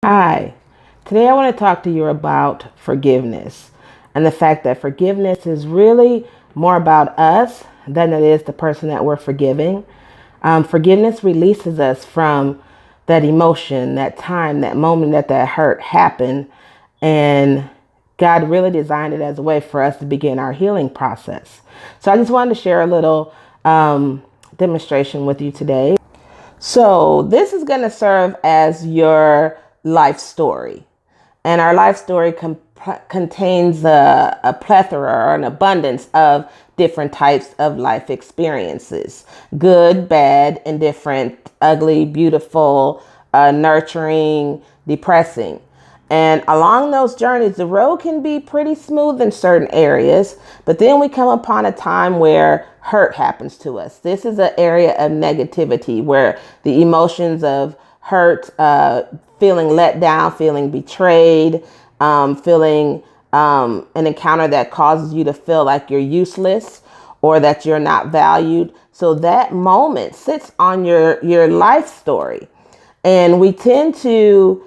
Hi, today I want to talk to you about forgiveness and the fact that forgiveness is really more about us than it is the person that we're forgiving. Forgiveness releases us from that emotion, that time, that moment that hurt happened. And God really designed it as a way for us to begin our healing process. So I just wanted to share a little demonstration with you today. So, this is going to serve as your life story. And our life story contains a plethora or an abundance of different types of life experiences: good, bad, indifferent, ugly, beautiful, nurturing, depressing. And along those journeys, the road can be pretty smooth in certain areas, but then we come upon a time where hurt happens to us. This is an area of negativity where the emotions of hurt, feeling let down, feeling betrayed, feeling an encounter that causes you to feel like you're useless or that you're not valued. So that moment sits on your life story. And we tend to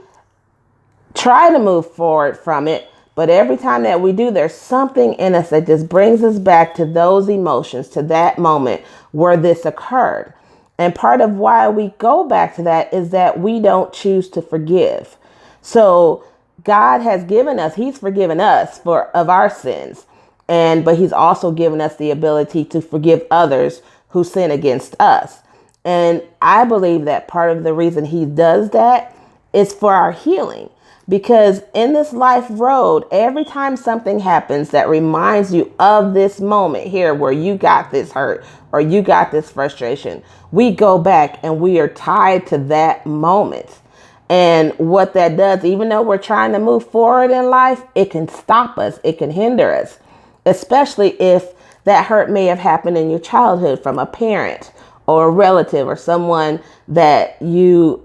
try to move forward from it. But every time that we do, there's something in us that just brings us back to those emotions, to that moment where this occurred. And part of why we go back to that is that we don't choose to forgive. So God has given us, He's forgiven us of our sins. But He's also given us the ability to forgive others who sin against us. And I believe that part of the reason He does that is for our healing. Because in this life road, every time something happens that reminds you of this moment here where you got this hurt or you got this frustration, we go back and we are tied to that moment. And what that does, even though we're trying to move forward in life, it can stop us. It can hinder us, especially if that hurt may have happened in your childhood from a parent or a relative or someone that you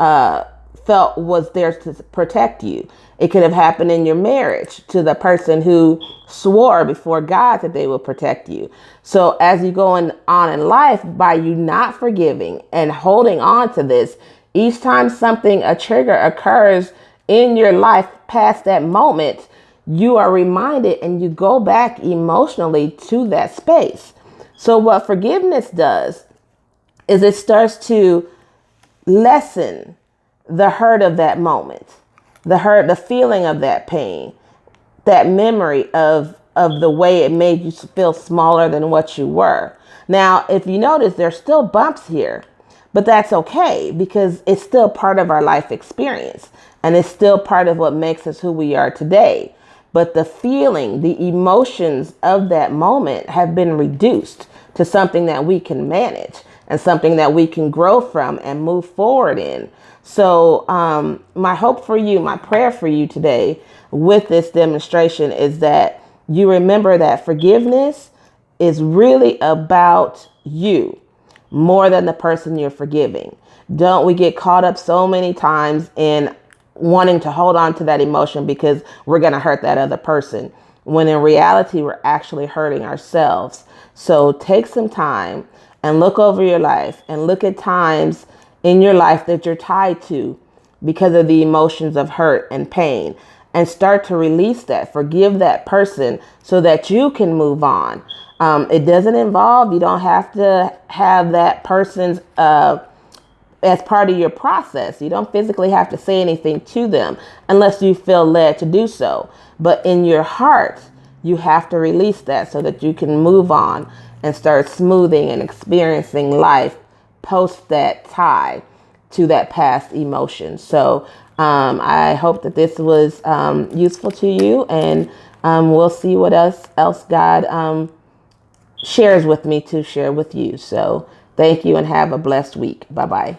felt was there to protect you. It could have happened in your marriage to the person who swore before God that they would protect you. So as you go on in life, by you not forgiving and holding on to this, each time a trigger occurs in your life past that moment, you are reminded and you go back emotionally to that space. So what forgiveness does is it starts to lessen the hurt of that moment, the hurt, the feeling of that pain, that memory of the way it made you feel smaller than what you were. Now, if you notice, there's still bumps here, but that's okay because it's still part of our life experience and it's still part of what makes us who we are today. But the feeling, the emotions of that moment have been reduced to something that we can manage and something that we can grow from and move forward in. So my hope for you, my prayer for you today with this demonstration is that you remember that forgiveness is really about you more than the person you're forgiving. Don't we get caught up so many times in wanting to hold on to that emotion because we're going to hurt that other person, when in reality, we're actually hurting ourselves. So take some time and look over your life and look at times in your life that you're tied to because of the emotions of hurt and pain, and start to release that, forgive that person so that you can move on. It doesn't involve, you don't have to have that person's as part of your process. You don't physically have to say anything to them unless you feel led to do so. But in your heart, you have to release that so that you can move on and start smoothing and experiencing life post that tie to that past emotion. So I hope that this was useful to you, and we'll see what else God shares with me to share with you. So thank you and have a blessed week. Bye-bye.